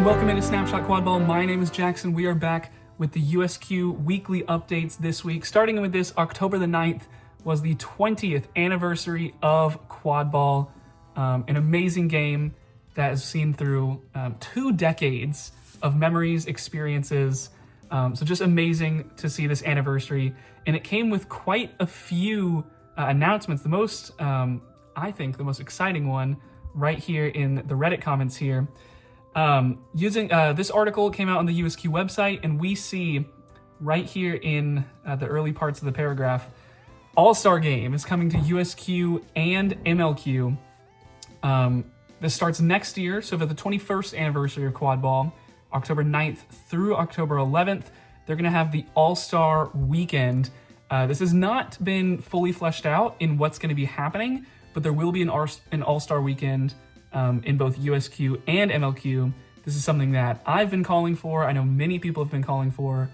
everyone, welcome into Snapshot Quadball. My name is Jackson. We are back with the USQ weekly updates this week. Starting with this, October the 9th was the 20th anniversary of Quadball, an amazing game that has seen through 2 decades of memories, experiences. So just amazing to see this anniversary. And it came with quite a few announcements. The most, I think, the most exciting one right here in the Reddit comments here. Using this article came out on the USQ website, and we see right here in the early parts of the paragraph, All-Star Game is coming to USQ and MLQ. This starts next year, so for the 21st anniversary of Quadball, October 9th through October 11th, they're going to have the All-Star Weekend. This has not been fully fleshed out in what's going to be happening, but there will be an All-Star Weekend in both USQ and MLQ. This is something that I've been calling for. I know many people have been calling for.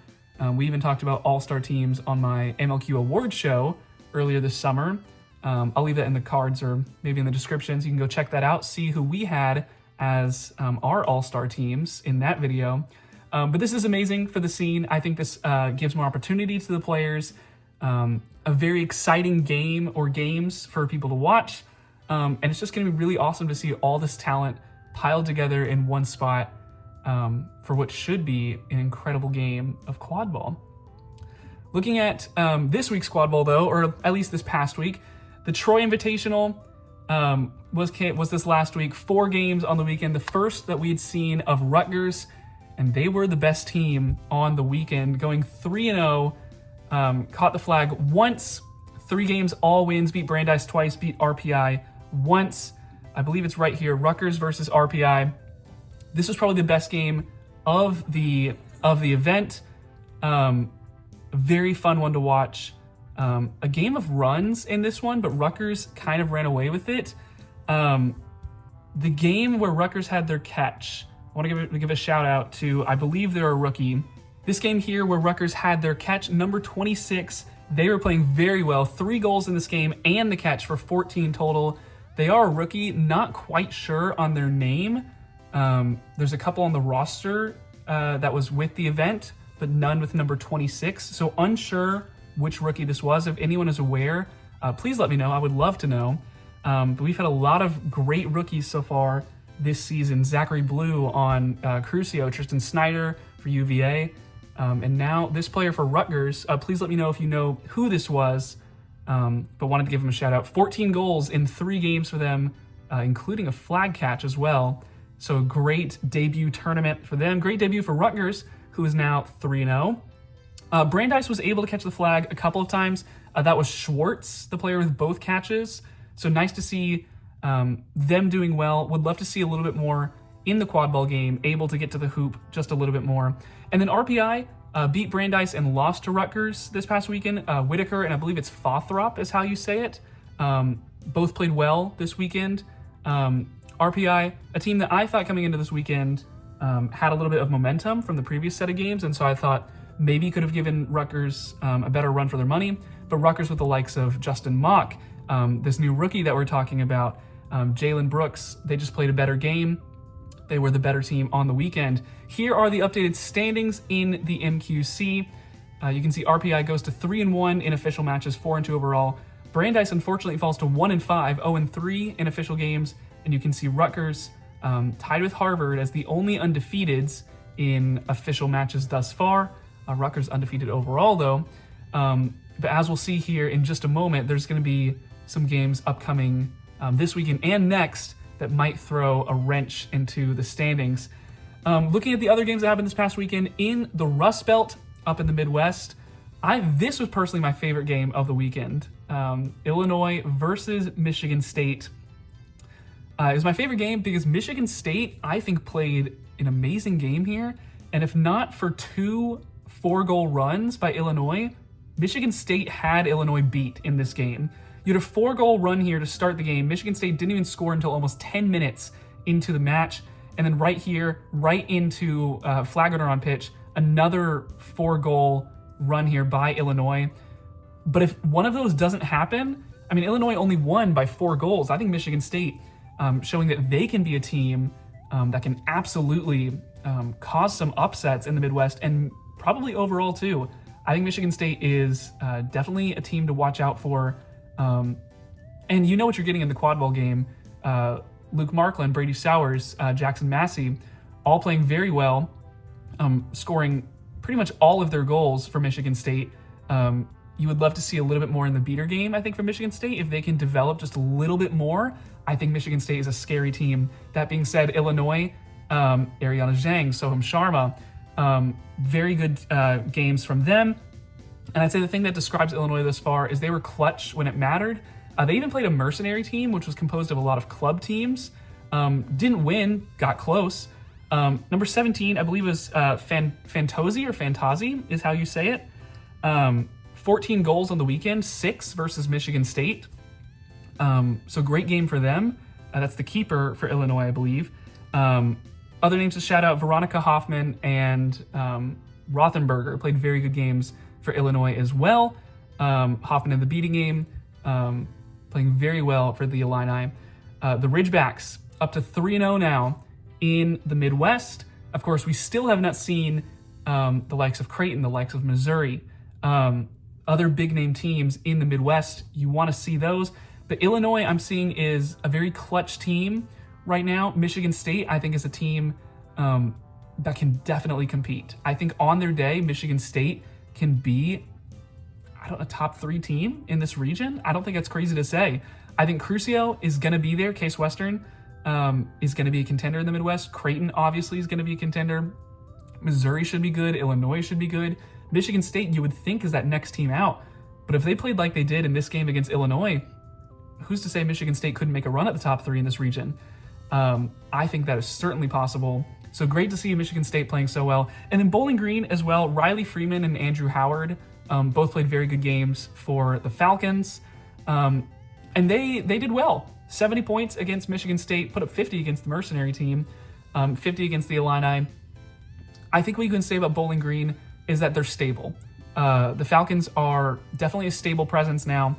We even talked about all-star teams on my MLQ Awards show earlier this summer. I'll leave that in the cards or maybe in the descriptions. You can go check that out, see who we had as our all-star teams in that video. But this is amazing for the scene. I think this gives more opportunity to the players, a very exciting game or games for people to watch. And it's just going to be really awesome to see all this talent piled together in one spot for what should be an incredible game of Quadball. Looking at this week's Quadball, though, or at least this past week, the Troy Invitational was this last week. 4 games on the weekend. The first that we had seen of Rutgers, and they were the best team on the weekend, going 3-0, caught the flag once, 3 games, all wins, beat Brandeis twice, beat RPI once. I believe it's right here, Rutgers versus RPI. This was probably the best game of the event. Very fun one to watch. A game of runs in this one, but Rutgers kind of ran away with it. The game where Rutgers had their catch, I want to give a shout out to, I believe they're a rookie. This game here where Rutgers had their catch, number 26, they were playing very well. 3 goals in this game and the catch for 14 total. They are a rookie, not quite sure on their name. There's a couple on the roster that was with the event, but none with number 26. So unsure which rookie this was. If anyone is aware, please let me know. I would love to know. But we've had a lot of great rookies so far this season. Zachary Blue on Crucio, Tristan Snyder for UVA. And now this player for Rutgers, please let me know if you know who this was, but wanted to give him a shout out. 14 goals in 3 games for them, including a flag catch as well. So a great debut tournament for them. Great debut for Rutgers, who is now 3-0. Brandeis was able to catch the flag a couple of times. That was Schwartz, the player with both catches. So nice to see them doing well. Would love to see a little bit more in the Quadball game, able to get to the hoop just a little bit more. And then RPI beat Brandeis and lost to Rutgers this past weekend. Whitaker, and I believe it's Fothrop is how you say it. Both played well this weekend. RPI, a team that I thought coming into this weekend had a little bit of momentum from the previous set of games, and so I thought maybe could have given Rutgers a better run for their money. But Rutgers with the likes of Justin Mock, this new rookie that we're talking about, Jalen Brooks, they just played a better game. They were the better team on the weekend. Here are the updated standings in the MQC. You can see RPI goes to 3-1 in official matches, 4-2 overall. Brandeis unfortunately falls to 1-5, 0-3 in official games. And you can see Rutgers tied with Harvard as the only undefeateds in official matches thus far. Rutgers undefeated overall though. But as we'll see here in just a moment, there's going to be some games upcoming this weekend and next that might throw a wrench into the standings. Looking at the other games that happened this past weekend in the Rust Belt up in the Midwest, this was personally my favorite game of the weekend. Illinois versus Michigan State. It was my favorite game because Michigan State, I think, played an amazing game here. And if not for 2 4-goal runs by Illinois, Michigan State had Illinois beat in this game. You had a 4-goal run here to start the game. Michigan State didn't even score until almost 10 minutes into the match. And then right here, right into flag runner on pitch, another 4-goal run here by Illinois. But if one of those doesn't happen, I mean, Illinois only won by 4 goals. I think Michigan State showing that they can be a team that can absolutely cause some upsets in the Midwest and probably overall too. I think Michigan State is definitely a team to watch out for. And you know what you're getting in the Quadball game. Luke Markland, Brady Sowers, Jackson Massey, all playing very well, scoring pretty much all of their goals for Michigan State. You would love to see a little bit more in the beater game, I think, for Michigan State. If they can develop just a little bit more, I think Michigan State is a scary team. That being said, Illinois, Ariana Zhang, Soham Sharma, very good games from them. And I'd say the thing that describes Illinois thus far is they were clutch when it mattered. They even played a mercenary team, which was composed of a lot of club teams. Didn't win, got close. Number 17, I believe, was Fantazi is how you say it. 14 goals on the weekend, 6 versus Michigan State. So great game for them. That's the keeper for Illinois, I believe. Other names to shout out, Veronica Hoffman and Rothenberger played very good games for Illinois as well. Hoffman in the beating game, playing very well for the Illini. The Ridgebacks up to 3-0 now in the Midwest. Of course, we still have not seen the likes of Creighton, the likes of Missouri, other big name teams in the Midwest. You want to see those. But Illinois, I'm seeing, is a very clutch team right now. Michigan State, I think, is a team that can definitely compete. I think on their day, Michigan State can be, a top 3 team in this region. I don't think that's crazy to say. I think Crucio is going to be there. Case Western is going to be a contender in the Midwest. Creighton, obviously, is going to be a contender. Missouri should be good. Illinois should be good. Michigan State, you would think, is that next team out. But if they played like they did in this game against Illinois, who's to say Michigan State couldn't make a run at the top 3 in this region? I think that is certainly possible. So great to see Michigan State playing so well. And then Bowling Green as well. Riley Freeman and Andrew Howard both played very good games for the Falcons. And they did well. 70 points against Michigan State, put up 50 against the Mercenary team, 50 against the Illini. I think what you can say about Bowling Green is that they're stable. The Falcons are definitely a stable presence now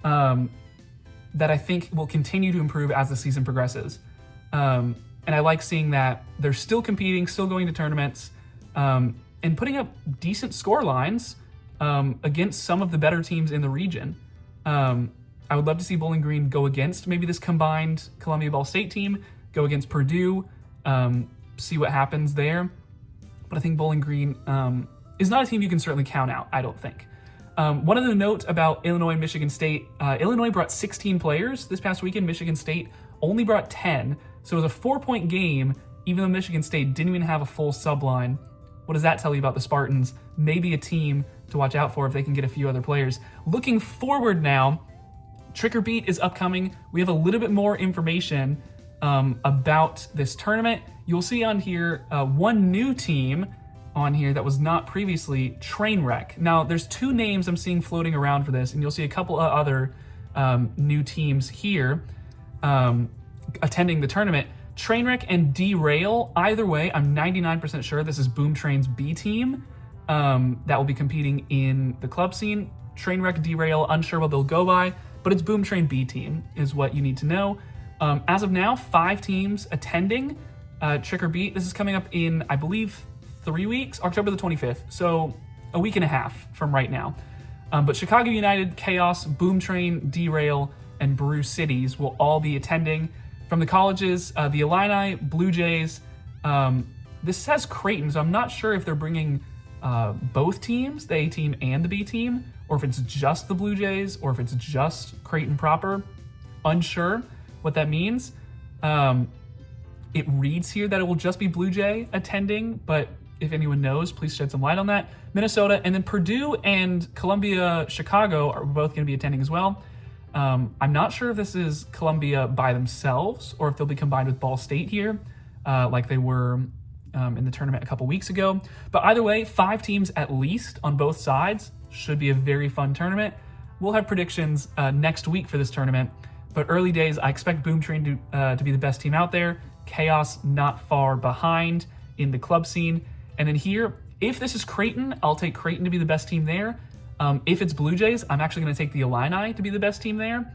that I think will continue to improve as the season progresses. And I like seeing that they're still competing, still going to tournaments, and putting up decent score lines against some of the better teams in the region. I would love to see Bowling Green go against maybe this combined Columbia Ball State team, go against Purdue, see what happens there. But I think Bowling Green is not a team you can certainly count out, I don't think. One other note about Illinois and Michigan State, Illinois brought 16 players this past weekend. Michigan State only brought 10. So it was a 4-point game, even though Michigan State didn't even have a full sub line. What does that tell you about the Spartans? Maybe a team to watch out for if they can get a few other players. Looking forward now, Trick or Beat is upcoming. We have a little bit more information about this tournament. You'll see on here one new team on here that was not previously, Trainwreck. Now, there's 2 names I'm seeing floating around for this, and you'll see a couple of other new teams here attending the tournament. Trainwreck and Derail. Either way, I'm 99% sure this is Boom Train's B team that will be competing in the club scene. Trainwreck, Derail, unsure what they'll go by, but it's Boom Train B team is what you need to know. As of now, 5 teams attending Trick or Beat. This is coming up in, I believe, 3 weeks, October the 25th, so a week and a half from right now. But Chicago United, Chaos, Boom Train, Derail, and Brew Cities will all be attending. From the colleges, the Illini, Blue Jays. This says Creighton, so I'm not sure if they're bringing both teams, the A team and the B team, or if it's just the Blue Jays, or if it's just Creighton proper. Unsure what that means. It reads here that it will just be Blue Jay attending, but if anyone knows, please shed some light on that. Minnesota, and then Purdue and Columbia, Chicago are both going to be attending as well. I'm not sure if this is Columbia by themselves or if they'll be combined with Ball State here, like they were in the tournament a couple weeks ago. But either way, 5 teams at least on both sides. Should be a very fun tournament. We'll have predictions next week for this tournament, but early days, I expect Boom Train to be the best team out there. Chaos not far behind in the club scene. And then here, if this is Creighton, I'll take Creighton to be the best team there. If it's Blue Jays, I'm actually going to take the Illini to be the best team there.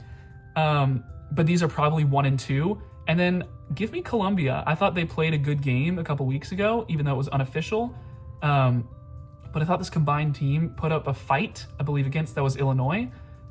But these are probably 1 and 2. And then give me Columbia. I thought they played a good game a couple weeks ago, even though it was unofficial. But I thought this combined team put up a fight, I believe, against, that was Illinois.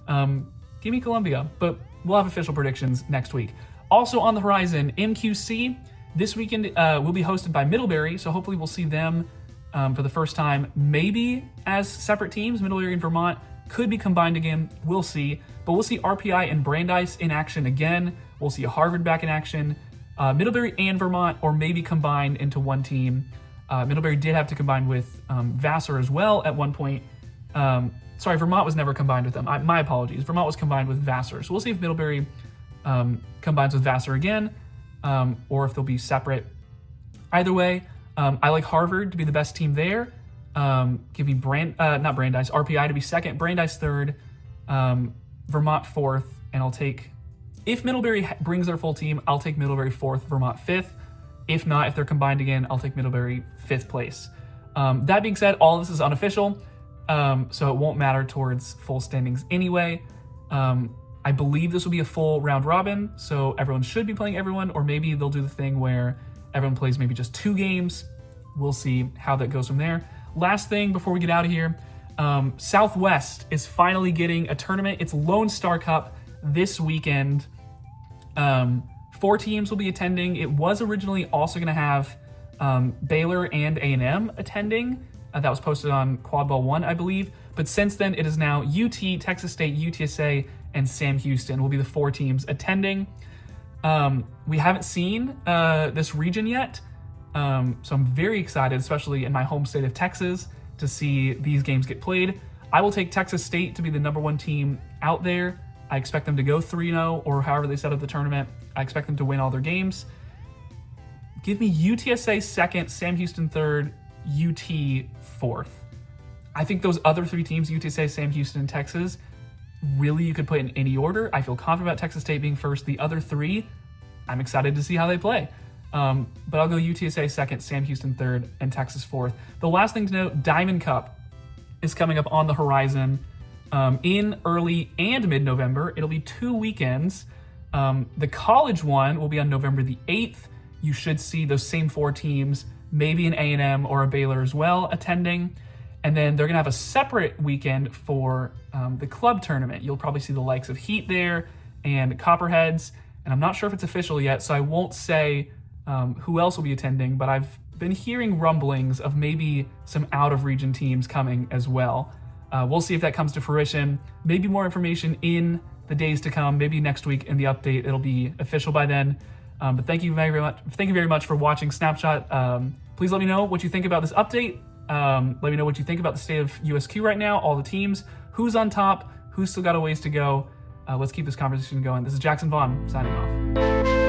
Give me Columbia, but we'll have official predictions next week. Also on the horizon, MQC. This weekend will be hosted by Middlebury, so hopefully we'll see them for the first time, maybe as separate teams. Middlebury and Vermont could be combined again. We'll see. But we'll see RPI and Brandeis in action again. We'll see Harvard back in action. Middlebury and Vermont, or maybe combined into one team. Middlebury did have to combine with Vassar as well at one point. Sorry, Vermont was never combined with them. My apologies. Vermont was combined with Vassar. So we'll see if Middlebury combines with Vassar again, or if they'll be separate. Either way, I like Harvard to be the best team there. Give me not Brandeis, RPI to be second, Brandeis third, Vermont fourth, and I'll take, if Middlebury brings their full team, I'll take Middlebury fourth, Vermont fifth. If not, if they're combined again, I'll take Middlebury fifth place. That being said, all of this is unofficial, so it won't matter towards full standings anyway. I believe this will be a full round robin, so everyone should be playing everyone, or maybe they'll do the thing where everyone plays maybe just 2 games. We'll see how that goes from there. Last thing before we get out of here, Southwest is finally getting a tournament. It's Lone Star Cup this weekend. 4 teams will be attending. It was originally also going to have Baylor and A&M attending. That was posted on Quadball 1, I believe. But since then, it is now UT, Texas State, UTSA, and Sam Houston will be the 4 teams attending. We haven't seen this region yet, so I'm very excited, especially in my home state of Texas, to see these games get played. I will take Texas State to be the number 1 team out there. I expect them to go 3-0, or however they set up the tournament. I expect them to win all their games. Give me UTSA second, Sam Houston third, UT fourth. I think those other 3 teams, UTSA, Sam Houston, and Texas, really you could put in any order. I feel confident about Texas State being first. The other 3, I'm excited to see how they play. But I'll go UTSA second, Sam Houston third, and Texas fourth. The last thing to note, Diamond Cup is coming up on the horizon in early and mid-November. It'll be 2 weekends. The college one will be on November the 8th. You should see those same 4 teams, maybe an A&M or a Baylor as well, attending. And then they're going to have a separate weekend for the club tournament. You'll probably see the likes of Heat there and Copperheads. And I'm not sure if it's official yet, so I won't say who else will be attending, but I've been hearing rumblings of maybe some out-of-region teams coming as well. We'll see if that comes to fruition. Maybe more information in the days to come. Maybe next week in the update, it'll be official by then. But thank you very much. Thank you very much for watching Snapshot. Please let me know what you think about this update. Let me know what you think about the state of USQ right now, all the teams, who's on top, who's still got a ways to go. Let's keep this conversation going. This is Jackson Vaughn signing off.